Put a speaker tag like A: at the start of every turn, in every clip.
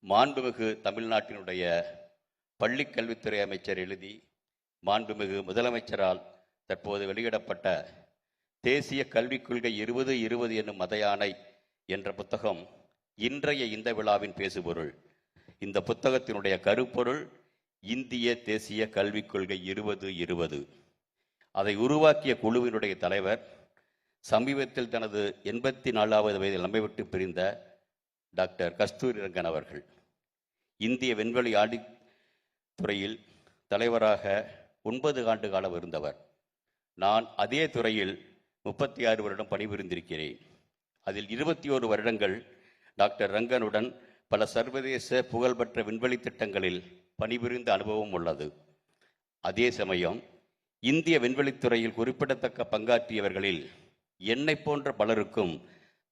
A: மாண்புமிகு தமிழ்நாட்டினுடைய பள்ளிக் கல்வித்துறை அமைச்சர் எழுதி மாண்புமிகு முதலமைச்சரால் தற்போது வெளியிடப்பட்ட தேசிய கல்விக் கொள்கை 2020 என்னும் மதயானை என்ற புத்தகம் இன்றைய இந்த விழாவின் பேசுபொருள். இந்த புத்தகத்தினுடைய கருப்பொருள் இந்திய தேசிய கல்விக் கொள்கை 2020. அதை உருவாக்கிய குழுவினுடைய தலைவர் சமீபத்தில் தனது 84வது வயதில் நம்மை விட்டு பிரிந்த டாக்டர் கஸ்தூரிரங்கன் அவர்கள். இந்திய விண்வெளி ஆடித்துறையில் தலைவராக 9 ஆண்டு காலம் இருந்தவர். நான் அதே துறையில் 36 வருடம் பணிபுரிந்திருக்கிறேன். அதில் 21 வருடங்கள் டாக்டர் ரங்கனுடன் பல சர்வதேச புகழ்பெற்ற விண்வெளி திட்டங்களில் பணிபுரிந்த அனுபவம் உள்ளது. அதே சமயம் இந்திய விண்வெளித்துறையில் குறிப்பிடத்தக்க பங்காற்றியவர்களில் என்னை போன்ற பலருக்கும்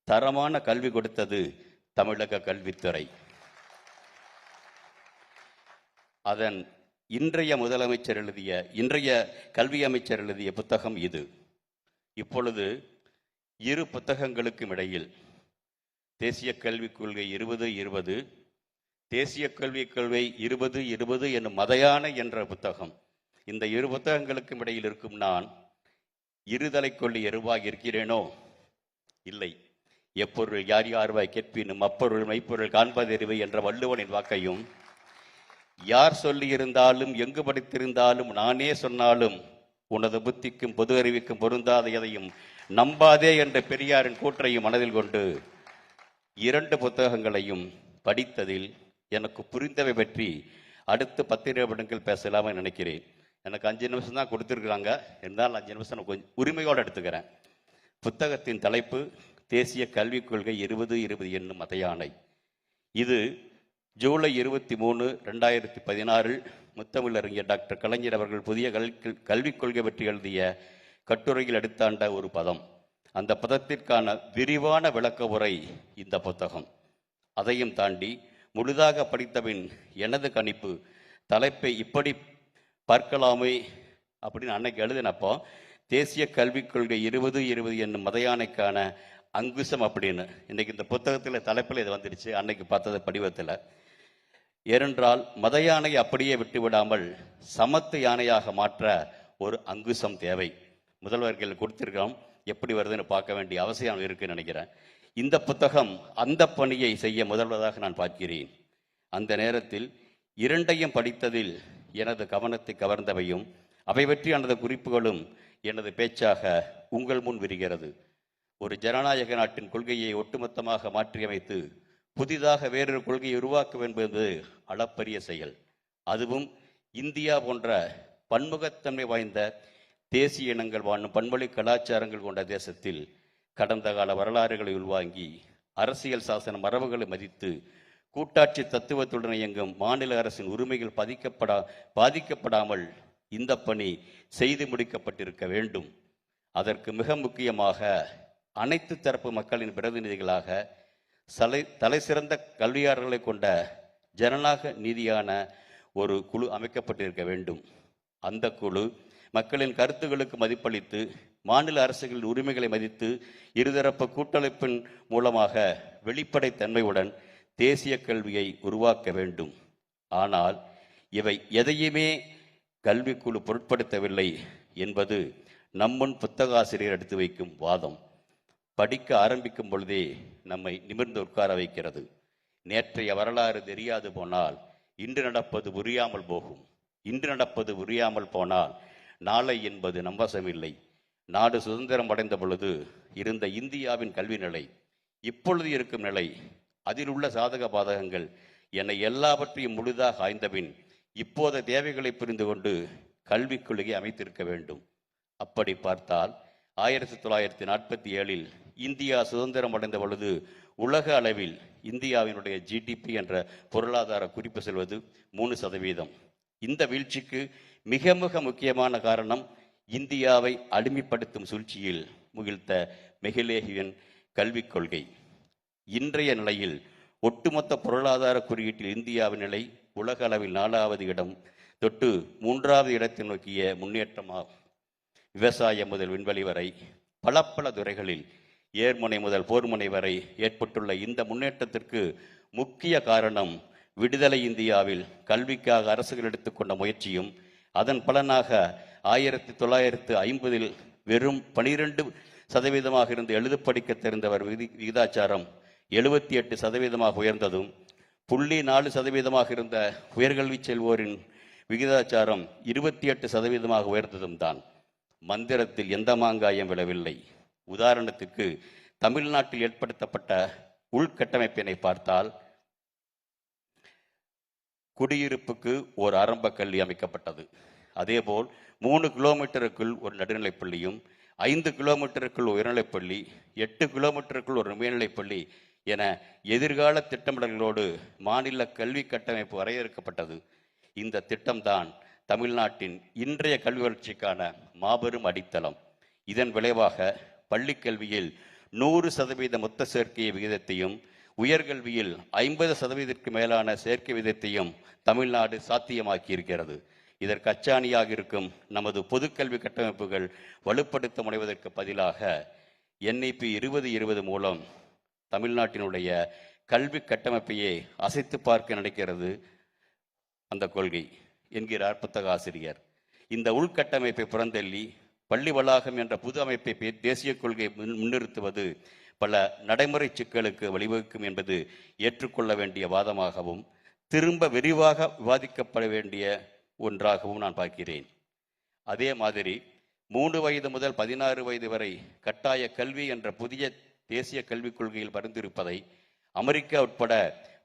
A: தரமான கல்வி கொடுத்தது தமிழக கல்வித்துறை. அதன் இன்றைய கல்வி அமைச்சர் எழுதிய புத்தகம் இது. இப்பொழுது இரு புத்தகங்களுக்கும் இடையில் தேசிய கல்விக் கொள்கை 2020, தேசிய கல்விக் கொள்கை 2020 என்னும் மதயானை என்ற புத்தகம். இந்த இரு புத்தகங்களுக்கும் இடையில் இருக்கும் நான் இருதலை கொள்ளி எருவாக இருக்கிறேனோ? இல்லை. எப்பொருள் யார் யார்வாய் கேட்பினும் அப்பொருள் மெய்ப்பொருள் காண்பதறிவு என்ற வள்ளுவனின் வாக்கையும், யார் சொல்லியிருந்தாலும் எங்கு படித்திருந்தாலும் நானே சொன்னாலும் உனது புத்திக்கும் பொது அறிவிக்கும் பொருந்தாத எதையும் நம்பாதே என்ற பெரியாரின் கூற்றையும் மனதில் கொண்டு 2 புத்தகங்களையும் படித்ததில் எனக்கு புரிந்தவை பற்றி அடுத்து 10 நிமிடங்கள் பேசலாம்னு நினைக்கிறேன். எனக்கு 5 நிமிஷம் தான் கொடுத்துருக்குறாங்க. இருந்தாலும் 5 நிமிஷம் நான் கொஞ்சம் உரிமையோடு எடுத்துக்கிறேன். புத்தகத்தின் தலைப்பு தேசிய கல்விக் கொள்கை 2020 என்னும் மதயானை. இது ஜூலை 23, 2016 முத்தமிழறிஞர் டாக்டர் கலைஞர் அவர்கள் புதிய கல்விக் கொள்கை பற்றி எழுதிய கட்டுரையில் எடுத்தாண்ட ஒரு பதம். அந்த பதத்திற்கான விரிவான விளக்க உரை இந்த புத்தகம். அதையும் தாண்டி முழுதாக படித்தபின் எனது கணிப்பு, தலைப்பை இப்படி பார்க்கலாமே அப்படின்னு அன்னைக்கு எழுதினப்போ தேசிய கல்விக் கொள்கை 2020 என்னும் மதயானைக்கான அங்குசம் அப்படின்னு இன்னைக்கு இந்த புத்தகத்தில் தலைப்பில் இது வந்துடுச்சு. அன்னைக்கு பார்த்தது படிவத்தில். ஏனென்றால் மதயானை அப்படியே விட்டுவிடாமல் சமத்து யானையாக மாற்ற ஒரு அங்குசம் தேவை. முதல்வர்கள் கொடுத்திருக்கோம், எப்படி வருதுன்னு பார்க்க வேண்டிய அவசியம் இருக்குன்னு நினைக்கிறேன். இந்த புத்தகம் அந்த பணியை செய்ய முதல்வதாக நான் பார்க்கிறேன். அந்த நேரத்தில் 2ஐயும் படித்ததில் எனது கவனத்தை கவர்ந்தவையும் அவை பற்றி எனது குறிப்புகளும் எனது பேச்சாக உங்கள் முன் விரிகிறது. ஒரு ஜனநாயக நாட்டின் கொள்கையை ஒட்டுமொத்தமாக மாற்றியமைத்து புதிதாக வேறொரு கொள்கையை உருவாக்கும் என்பது அளப்பரிய செயல். அதுவும் இந்தியா போன்ற பன்முகத்தன்மை வாய்ந்த தேசிய இனங்கள் வாழும் பண்பொழி கலாச்சாரங்கள் கொண்ட தேசத்தில் கடந்த கால வரலாறுகளை உள்வாங்கி அரசியல் சாசன மரபுகளை மதித்து கூட்டாட்சி தத்துவத்துடன் இயங்கும் மாநில அரசின் உரிமைகள் பாதிக்கப்படாமல் இந்த பணி செய்து முடிக்கப்பட்டிருக்க வேண்டும். அதற்கு மிக முக்கியமாக அனைத்து தரப்பு மக்களின் பிரதிநிதிகளாக தலை சிறந்த கல்வியாளர்களை கொண்ட ஜனநாயக நீதியான ஒரு குழு அமைக்கப்பட்டிருக்க வேண்டும். அந்த குழு மக்களின் கருத்துக்களுக்கு மதிப்பளித்து மாநில அரசுகளின் உரிமைகளை மதித்து இருதரப்பு கூட்டமைப்பின் மூலமாக வெளிப்படைத்தன்மையுடன் தேசிய கல்வியை உருவாக்க வேண்டும். ஆனால் இவை எதையுமே கல்விக்குழு பொருட்படுத்தவில்லை என்பது நம்முன் புத்தகாசிரியர் எடுத்து வைக்கும் வாதம். படிக்க ஆரம்பிக்கும் பொழுதே நம்மை நிமிர்ந்து உட்கார வைக்கிறது. நேற்றைய வரலாறு தெரியாது போனால் இன்று நடப்பது புரியாமல் போகும். இன்று நடப்பது புரியாமல் போனால் நாளை என்பது நம்பசமில்லை. நாடு சுதந்திரம் அடைந்த பொழுது இருந்த இந்தியாவின் கல்வி நிலை, இப்பொழுது இருக்கும் நிலை, அதில் உள்ள சாதக பாதகங்கள் என எல்லாவற்றையும் முழுதாக ஆய்ந்தபின் இப்போத தேவைகளை புரிந்து கொண்டு கல்விக் கொள்கையை அமைத்திருக்க வேண்டும். அப்படி பார்த்தால் 1947 இந்தியா சுதந்திரம் அடைந்த பொழுது உலக அளவில் இந்தியாவினுடைய ஜிடிபி என்ற பொருளாதார குறிப்பு செல்வது 3%. இந்த வீழ்ச்சிக்கு மிக மிக முக்கியமான காரணம் இந்தியாவை அடிமைப்படுத்தும் சூழ்ச்சியில் முகிழ்த்த மெஹ்லேவின் கல்விக் கொள்கை. இன்றைய நிலையில் ஒட்டுமொத்த பொருளாதார குறியீட்டில் இந்தியாவின் நிலை உலக அளவில் 4வது இடம் தொட்டு 3வது இடத்தை நோக்கிய முன்னேற்றமாகும். விவசாயம் முதல் விண்வெளி வரை பல துறைகளில் ஏர்முனை முதல் போர்முனை வரை ஏற்பட்டுள்ள இந்த முன்னேற்றத்திற்கு முக்கிய காரணம் விடுதலை இந்தியாவில் கல்விக்காக அரசுகள் எடுத்துக்கொண்ட முயற்சியும் அதன் பலனாக 1950 வெறும் 12% இருந்து எழுத படிக்க தெரிந்தவர் விகிதாச்சாரம் 78% உயர்ந்ததும் 0.4% இருந்த உயர்கல்வி செல்வோரின் விகிதாச்சாரம் 28% உயர்ந்ததும் தான். மந்திரத்தில் எந்த மாங்காயம் விழவில்லை. உதாரணத்துக்கு தமிழ்நாட்டில் ஏற்படுத்தப்பட்ட உள்கட்டமைப்பினை பார்த்தால், குடியிருப்புக்கு ஒரு ஆரம்ப கல்வி அமைக்கப்பட்டது. அதேபோல் 3 கிலோமீட்டருக்குள் ஒரு நடுநிலைப்பள்ளியும் 5 கிலோமீட்டருக்குள் உயர்நிலைப்பள்ளி 8 கிலோமீட்டருக்குள் ஒரு மேல்நிலைப்பள்ளி என எதிர்கால திட்டமிடல்களோடு மாநில கல்வி கட்டமைப்பு வரையறுக்கப்பட்டது. இந்த திட்டம்தான் தமிழ்நாட்டின் இன்றைய கல்வி வளர்ச்சிக்கான மாபெரும் அடித்தளம். இதன் விளைவாக பள்ளிக்கல்வியில் 100% மொத்த சேர்க்கை விகிதத்தையும் உயர்கல்வியில் 50% மேலான சேர்க்கை விகிதத்தையும் தமிழ்நாடு சாத்தியமாக்கியிருக்கிறது. இதற்கு அச்சாணியாக இருக்கும் நமது பொதுக்கல்வி கட்டமைப்புகள் வலுப்படுத்த முனைவதற்கு பதிலாக NEP 2020 மூலம் தமிழ்நாட்டினுடைய கல்வி கட்டமைப்பையே அசைத்து பார்க்க நினைக்கிறது அந்த கொள்கை என்கிறார் புத்தக ஆசிரியர். இந்த உள்கட்டமைப்பை புறந்தள்ளி பள்ளி வளாகம் என்ற புது அமைப்பை தேசிய கொள்கையை முன்னிறுத்துவது பல நடைமுறை சிக்கலுக்கு வழிவகுக்கும் என்பது ஏற்றுக்கொள்ள வேண்டிய வாதமாகவும் திரும்ப விரிவாக விவாதிக்கப்பட வேண்டிய ஒன்றாகவும் நான் பார்க்கிறேன். அதே மாதிரி 3 வயது முதல் 16 வயது வரை கட்டாய கல்வி என்ற புதிய தேசிய கல்விக் கொள்கையில் பரிந்துரைப்பதை அமெரிக்கா உட்பட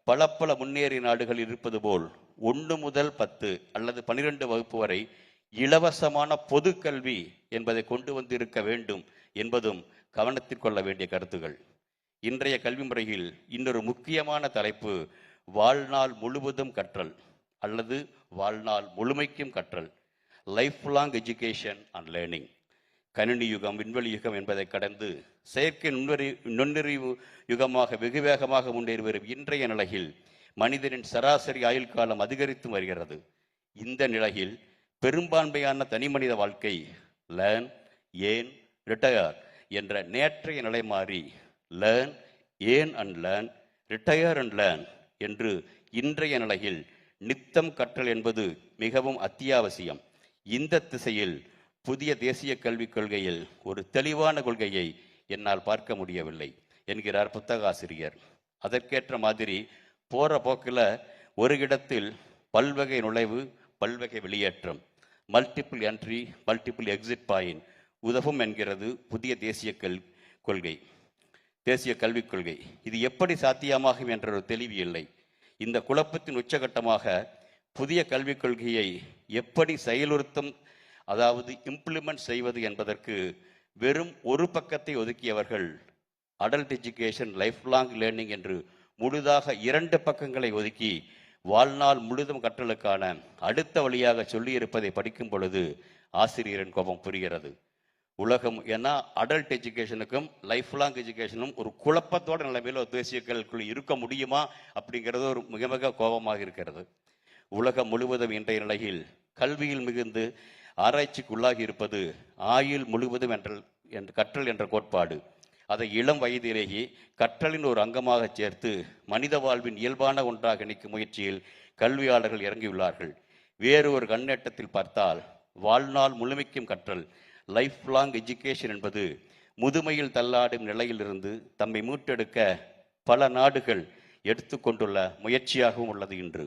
A: பல முன்னேறிய நாடுகள் இருப்பது போல் 1 முதல் 10 அல்லது 12 வகுப்பு வரை இலவசமான பொது கல்வி என்பதை கொண்டு வந்திருக்க வேண்டும் என்பதும் கவனத்தில் கொள்ள வேண்டிய கருத்துகள். இன்றைய கல்வி முறையில் இன்னொரு முக்கியமான தலைப்பு வாழ்நாள் முழுவதும் கற்றல் அல்லது வாழ்நாள் முழுமைக்கும் கற்றல், life long education and learning. கணினி யுகம், விண்வெளி யுகம் என்பதை கடந்து செயற்கை நுண்ணறிவு யுகமாக வெகு வேகமாக முன்னேறி வரும் இன்றைய நிலையில் மனிதனின் சராசரி ஆயுள் காலம் அதிகரித்து வருகிறது. இந்த நிலையில் பெரும்பான்மையான தனிமனித வாழ்க்கை லேர்ன், ஏன், ரிட்டையர் என்ற நேற்றைய நிலை மாறி லேர்ன், ஏன் and learn, retire and learn என்று இன்றைய நிலையில் நித்தம் கற்றல் என்பது மிகவும் அத்தியாவசியம். இந்த திசையில் புதிய தேசிய கல்விக் கொள்கையில் ஒரு தெளிவான கொள்கையை என்னால் பார்க்க முடியவில்லை என்கிறார் புத்தக ஆசிரியர். அதற்கேற்ற மாதிரி போற போக்கில் ஒரு இடத்தில் பல்வகை நுழைவு, பல்வகை வெளியேற்றம், multiple entry, multiple exit point உதவும் என்கிறது புதிய தேசிய கொள்கை, தேசிய கல்விக் கொள்கை. இது எப்படி சாத்தியமாகும் என்ற ஒரு தெளிவு இல்லை. இந்த குழப்பத்தின் உச்சகட்டமாக புதிய கல்விக் கொள்கையை எப்படி செயலுறுத்தும், அதாவது இம்ப்ளிமெண்ட் செய்வது என்பதற்கு வெறும் ஒரு பக்கத்தை ஒதுக்கியவர்கள் adult education, lifelong learning என்று முழுதாக 2 பக்கங்களை ஒதுக்கி வாழ்நாள் முழுதும் கற்றலுக்கான அடுத்த வழியாக சொல்லியிருப்பதை படிக்கும் பொழுது ஆசிரியரின் கோபம் புரிகிறது. உலகம் ஏன்னா அடல்ட் எஜுகேஷனுக்கும் லைஃப் லாங் எஜுகேஷனும் ஒரு குழப்பத்தோட நிலைமையில் ஒரு தேசிய கல்விக்குள் இருக்க முடியுமா அப்படிங்கிறது ஒரு மிக மிக கோபமாக இருக்கிறது. உலகம் முழுவதும் இன்றைய நிலையில் கல்வியில் மிகுந்து ஆராய்ச்சிக்கு உள்ளாகி இருப்பது ஆயுள் முழுவதும் என்ற கற்றல் என்ற கோட்பாடு. அதை இளம் வயதிலேயே கற்றலின் ஒரு அங்கமாக சேர்த்து மனித வாழ்வின் இயல்பான ஒன்றாக இணைக்கும் முயற்சியில் கல்வியாளர்கள் இறங்கியுள்ளார்கள். வேறு ஒரு கண்ணேட்டத்தில் பார்த்தால் வாழ்நாள் முழுமைக்கும் கற்றல், லைஃப் லாங் எஜுகேஷன் என்பது முதுமையில் தள்ளாடும் நிலையிலிருந்து தம்மை மீட்டெடுக்க பல நாடுகள் எடுத்துக்கொண்டுள்ள முயற்சியாகவும் உள்ளது. இன்று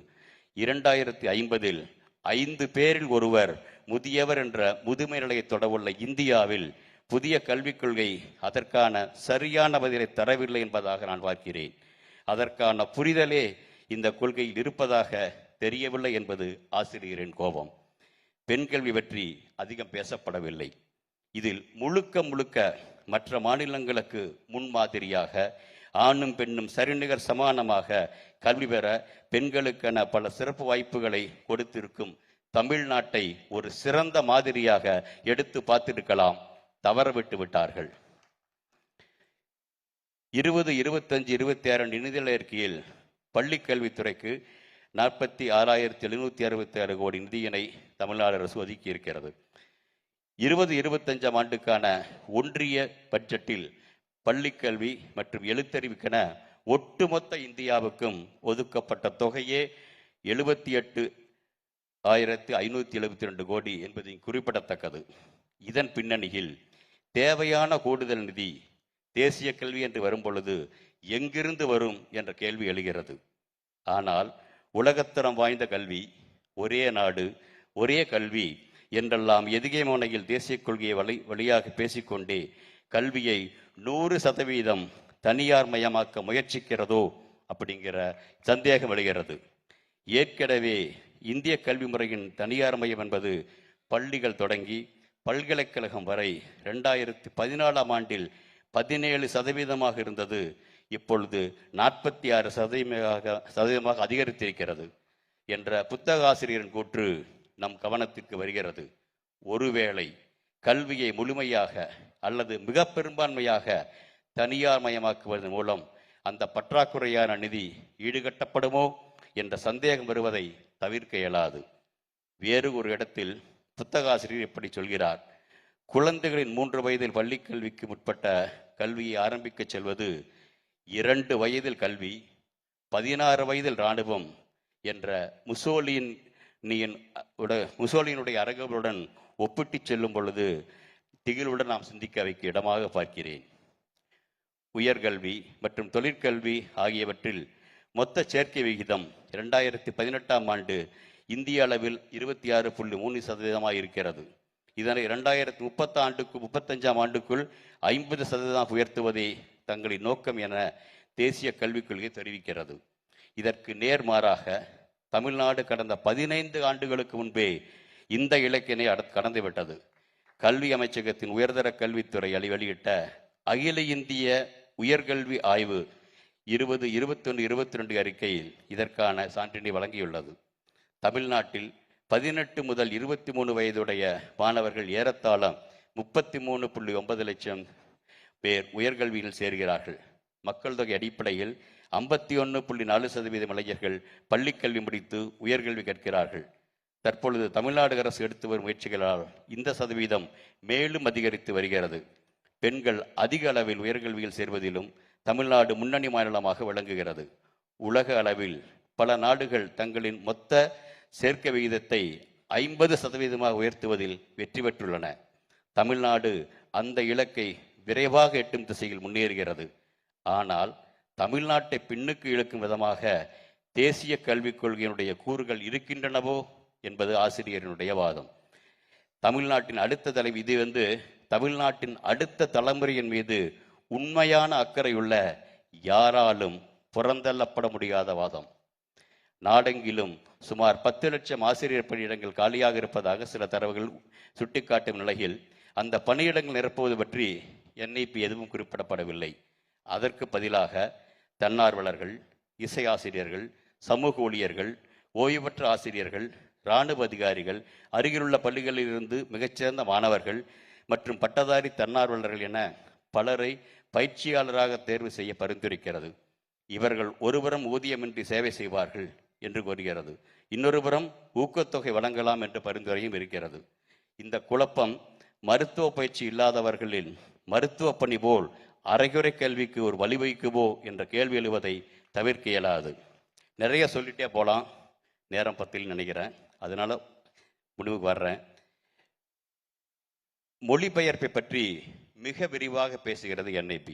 A: 2050 5 பேரில் ஒருவர் முதியவர் என்ற முதுமை நிலையை தொடவுள்ள இந்தியாவில் புதிய கல்விக் கொள்கை அதற்கான சரியான பதிலை தரவில்லை என்பதாக நான் பார்க்கிறேன். அதற்கான புரிதலே இந்த கொள்கையில் இருப்பதாக தெரியவில்லை என்பது ஆசிரியரின் கோபம். பெண் கல்வி பற்றி அதிகம் பேசப்படவில்லை. இதில் முழுக்க மற்ற மாநிலங்களுக்கு முன்மாதிரியாக ஆணும் பெண்ணும் சரிநிகர் சமானமாக கல்வி பெற பெண்களுக்கென பல சிறப்பு வாய்ப்புகளை கொடுத்திருக்கும் தமிழ்நாட்டை ஒரு சிறந்த மாதிரியாக எடுத்து பார்த்திருக்கலாம், தவறவிட்டு விட்டார்கள். 2025-26 நிதிநிலை அறிக்கையில் பள்ளி கல்வித்துறைக்கு 46,766 கோடி நிதியினை தமிழ்நாடு அரசு ஒதுக்கி இருக்கிறது. 2025 ஆண்டுக்கான ஒன்றிய பட்ஜெட்டில் பள்ளிக்கல்வி மற்றும் எழுத்தறிவுக்கென ஒட்டுமொத்த இந்தியாவுக்கும் ஒதுக்கப்பட்ட தொகையே 78,572 கோடி என்பது குறிப்பிடத்தக்கது. இதன் பின்னணியில் தேவையான கூடுதல் நிதி தேசிய கல்வி என்று வரும்பொழுது எங்கிருந்து வரும் என்ற கேள்வி எழுகிறது. ஆனால் உலகத்தரம் வாய்ந்த கல்வி, ஒரே நாடு ஒரே கல்வி என்றெல்லாம் எதுகைமோனையில் தேசிய கொள்கையை வழியாக பேசிக்கொண்டே கல்வியை 100% தனியார் மயமாக்க முயற்சிக்கிறதோ அப்படிங்கிற சந்தேகம் எழுகிறது. ஏற்கனவே இந்திய கல்வி முறையின் தனியார் மயம் என்பது பள்ளிகள் தொடங்கி பல்கலைக்கழகம் வரை 2014ஆம் ஆண்டில் 17% இருந்தது. இப்பொழுது 46% அதிகரித்திருக்கிறது என்ற புத்தக ஆசிரியரின் கூற்று நம் கவனத்திற்கு வருகிறது. ஒருவேளை கல்வியை முழுமையாக அல்லது மிக பெரும்பான்மையாக தனியார் மயமாக்குவதன் மூலம் அந்த பற்றாக்குறையான நிதி ஈடுகட்டப்படுமோ என்ற சந்தேகம் வருவதை தவிர்க்க இயலாது. வேறு ஒரு இடத்தில் புத்தகாசிரியர் இப்படி சொல்கிறார்: குழந்தைகளின் 3 வயதில் பள்ளிக்கல்விக்கு முற்பட்ட கல்வியை ஆரம்பிக்க செல்வது 2 வயதில் கல்வி, 16 வயதில் இராணுவம் என்ற முசோலினுடைய அரங்குகளுடன் ஒப்பிட்டு செல்லும் பொழுது திகிலுடன் நாம் சிந்திக்க வைக்க இடமாக பார்க்கிறேன். உயர்கல்வி மற்றும் தொழிற்கல்வி ஆகியவற்றில் மொத்த சேர்க்கை விகிதம் 2018ஆம் ஆண்டு இந்திய அளவில் 26.3% இருக்கிறது. இதனை 2035ஆம் ஆண்டுக்குள் 50% உயர்த்துவதே தங்களின் நோக்கம் என தேசிய கல்விக் கொள்கை தெரிவிக்கிறது. இதற்கு நேர்மாறாக தமிழ்நாடு கடந்த 15 ஆண்டுகளுக்கு முன்பே இந்த இலக்கினை கடந்துவிட்டது. கல்வி அமைச்சகத்தின் உயர்தர கல்வித்துறை வெளியிட்ட அகில இந்திய உயர்கல்வி ஆய்வு 2021-22 அறிக்கையில் இதற்கான சான்றினை வழங்கியுள்ளது. தமிழ்நாட்டில் 18 முதல் 23 வயதுடைய மாணவர்கள் ஏறத்தாழ 33.9 லட்சம் பேர் உயர்கல்வியில் சேர்கிறார்கள். மக்கள் தொகை அடிப்படையில் 51.4% இளைஞர்கள் பள்ளிக்கல்வி முடித்து உயர்கல்வி கற்கிறார்கள். தற்பொழுது தமிழ்நாடு அரசு எடுத்து வரும் முயற்சிகளால் இந்த சதவீதம் மேலும் அதிகரித்து வருகிறது. பெண்கள் அதிக அளவில் உயர்கல்வியில் சேர்வதிலும் தமிழ்நாடு முன்னணி மாநிலமாக விளங்குகிறது. உலக அளவில் பல நாடுகள் தங்களின் மொத்த சேர்க்கை விகிதத்தை 50% உயர்த்துவதில் வெற்றி பெற்றுள்ளன. தமிழ்நாடு அந்த இலக்கை விரைவாக எட்டும் திசையில் முன்னேறுகிறது. ஆனால் தமிழ்நாட்டை பின்னுக்கு இழுக்கும் விதமாக தேசிய கல்விக் கொள்கையினுடைய கூறுகள் இருக்கின்றனவோ என்பது ஆசிரியரினுடைய வாதம். தமிழ்நாட்டின் அடுத்த தலைமுறையின் மீது உண்மையான அக்கறையுள்ள யாராலும் புறந்தள்ளப்பட முடியாத வாதம். நாடெங்கிலும் சுமார் 10 லட்சம் ஆசிரியர் பணியிடங்கள் காலியாக இருப்பதாக சில தரவுகள் சுட்டிக்காட்டும் நிலையில் அந்த பணியிடங்கள் நிரப்புவது பற்றி NIP எதுவும் குறிப்பிடப்படவில்லை. அதற்கு பதிலாக தன்னார்வலர்கள், இசை ஆசிரியர்கள், சமூக ஊழியர்கள், ஓய்வு பெற்ற ஆசிரியர்கள், இராணுவ அதிகாரிகள், அருகிலுள்ள பள்ளிகளில் இருந்து மிகச்சிறந்த மாணவர்கள் மற்றும் பட்டதாரி தன்னார்வலர்கள் என பலரை பயிற்சியாளராக தேர்வு செய்ய பரிந்துரைக்கிறது. இவர்கள் ஒருபுறம் ஊதியமின்றி சேவை செய்வார்கள் என்று கூறுகிறது, இன்னொருபுறம் ஊக்கத்தொகை வழங்கலாம் என்ற பரிந்துரையும் இருக்கிறது. இந்த குழப்பம் மருத்துவ பயிற்சி இல்லாதவர்களின் மருத்துவ பணி போல் அரைகுறை கல்விக்கு ஒரு வழிவகுக்குமோ என்ற கேள்வி எழுவதை தவிர்க்க இயலாது. நிறைய சொல்லிட்டே போகலாம், நேரம் பத்தில் நினைக்கிறேன், அதனால முடிவுக்கு வர்றேன். மொழிபெயர்ப்பை பற்றி மிக விரிவாக பேசுகிறது NIP.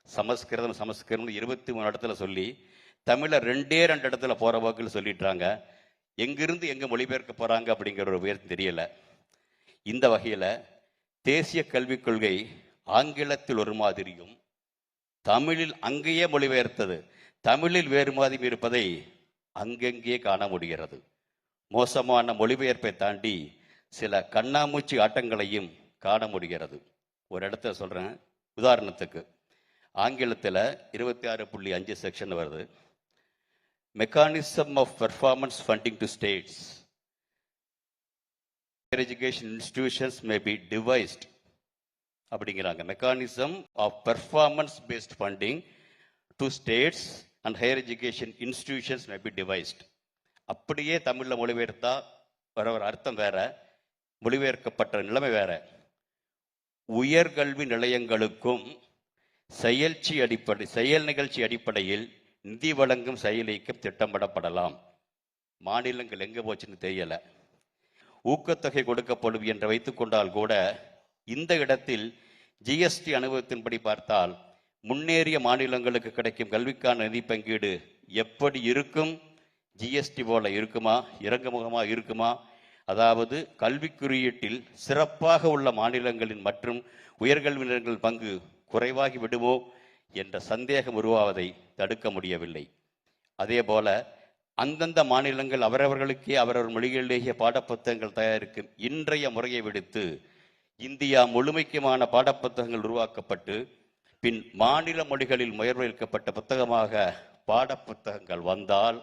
A: சமஸ்கிருதம் 23 இடத்துல சொல்லி தமிழை 2 இடத்துல போற வாக்கில் சொல்லிட்டாங்க. எங்கிருந்து எங்க மொழிபெயர்க்க போறாங்க அப்படிங்கிற ஒரு உயர்வு தெரியல. இந்த வகையில தேசிய கல்விக் கொள்கை ஆங்கிலத்தில் ஒரு மாதிரியும் தமிழில் அங்கேயே மொழிபெயர்த்தது தமிழில் வேறு மாதிரி இருப்பதை அங்கெங்கே காண முடிகிறது. மோசமான மொழிபெயர்ப்பை தாண்டி சில கண்ணாமூச்சி ஆட்டங்களையும் காண முடிகிறது. ஒரு இடத்துல சொல்றேன், உதாரணத்துக்கு ஆங்கிலத்தில் 26.5 செக்ஷன் வருது. Mechanism of performance funding to states, higher education institutions may be devised அப்படிங்கிறாங்க. Mechanism of performance based funding to states and higher education institutions may be devised. அப்படியே தமிழில் மொழிபெயர்த்தா வர ஒரு அர்த்தம் வேற, மொழிபெயர்க்கப்பட்ட நிலைமை வேற. உயர்கல்வி நிலையங்களுக்கும் செயல் நிகழ்ச்சி அடிப்படையில் நிதி வழங்கும் செயல் இயக்கம் திட்டமிடப்படலாம். மாநிலங்கள் எங்க போச்சுன்னு தெரியல. ஊக்கத்தொகை கொடுக்கப்படும் என்று வைத்துக் கொண்டால் கூட இந்த இடத்தில் ஜிஎஸ்டி அனுபவத்தின்படி பார்த்தால் முன்னேறிய மாநிலங்களுக்கு கிடைக்கும் கல்விக்கான நிதி பங்கீடு எப்படி இருக்கும்? ஜிஎஸ்டி போல இருக்குமா? இறங்குமுகமா இருக்குமா? அதாவது கல்வி குறியீட்டில் சிறப்பாக உள்ள மாநிலங்களின் மற்றும் உயர்கல்வி பங்கு குறைவாகி விடுமோ என்ற சந்தேகம் உருவாவதை தடுக்க முடியவில்லை. அதே போல அந்தந்த மாநிலங்கள் அவரவர்களுக்கே அவரவர் மொழிகளிலேயே பாடப்புத்தகங்கள் தயாரிக்கும் இன்றைய முறையை விடுத்து இந்தியா முழுமைக்குமான பாடப்புத்தகங்கள் உருவாக்கப்பட்டு பின் மாநில மொழிகளில் முயற்சிக்கப்பட்ட புத்தகமாக பாடப்புத்தகங்கள் வந்தால்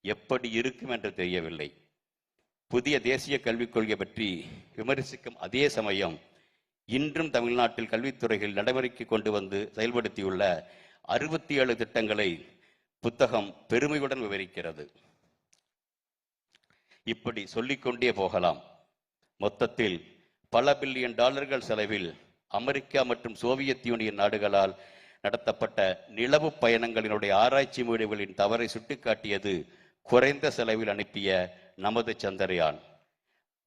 A: எப்படி இருக்கும் என்று தெரியவில்லை. புதிய தேசிய கல்விக் கொள்கை பற்றி விமர்சிக்கும் அதே சமயம் இன்றும் தமிழ்நாட்டில் கல்வித்துறையில் நடைமுறைக்கு கொண்டு வந்து செயல்படுத்தியுள்ள 67 திட்டங்களை புத்தகம் பெருமையுடன் விவரிக்கிறது. இப்படி சொல்லிக்கொண்டே போகலாம். மொத்தத்தில் பல பில்லியன் டாலர்கள் செலவில் அமெரிக்கா மற்றும் சோவியத் யூனியன் நாடுகளால் நடத்தப்பட்ட நிலவு பயணங்களினுடைய ஆராய்ச்சி முடிவுகளின் தவறை சுட்டிக்காட்டியது குறைந்த செலவில் அனுப்பிய நமது சந்திரயான்.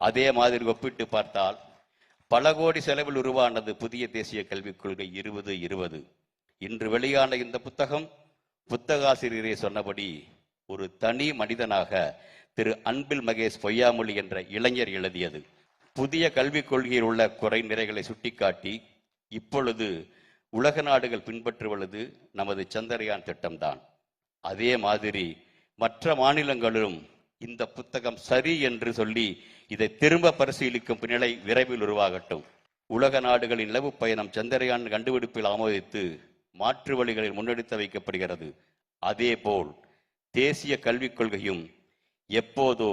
A: அதே மாதிரி ஒப்பிட்டு பார்த்தால் பல கோடி செலவில் உருவானது புதிய தேசிய கல்விக் கொள்கை 2020. இன்று வெளியான இந்த புத்தகம் புத்தகாசிரியரே சொன்னபடி ஒரு தனி மனிதனாக திரு அன்பில் மகேஷ் பொய்யாமொழி என்ற இளைஞர் எழுதியது. புதிய கல்விக் கொள்கையில் உள்ள குறை நிறைகளை சுட்டிக்காட்டி இப்பொழுது உலக நாடுகள் பின்பற்றுவது நமது சந்திரயான் திட்டம்தான். அதே மாதிரி மற்ற மாநிலங்களும் இந்த புத்தகம் சரி என்று சொல்லி இதை திரும்ப பரிசீலிக்கும் நிலை விரைவில் உருவாகட்டும். உலக நாடுகளின் நிலவு பயணம் சந்திரயான் கண்டுபிடிப்பில் ஆமோதித்து மாற்று வழிகளில் முன்னெடுத்து வைக்கப்படுகிறது. அதேபோல் தேசிய கல்விக் கொள்கையும் எப்போதோ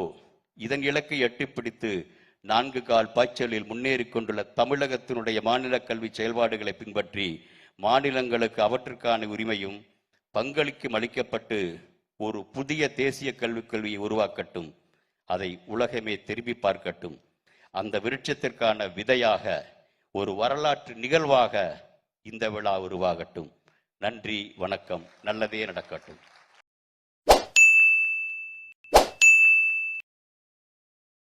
A: இதன் இலக்கை எட்டிப்பிடித்து 4 கால் பாய்ச்சலில் முன்னேறி கொண்டுள்ள தமிழகத்தினுடைய மாநில கல்வி செயல்பாடுகளை பின்பற்றி மாநிலங்களுக்கு அவற்றுக்கான உரிமையும் பங்களிக்கும் அளிக்கப்பட்டு ஒரு புதிய தேசிய கல்விக் கொள்கையை உருவாக்கட்டும். அதை உலகமே திரும்பி பார்க்கட்டும். அந்த விருட்சத்திற்கான விதையாக ஒரு வரலாற்று நிகழ்வாக இந்த விழா உருவாகட்டும். நன்றி, வணக்கம். நல்லதே நடக்கட்டும்.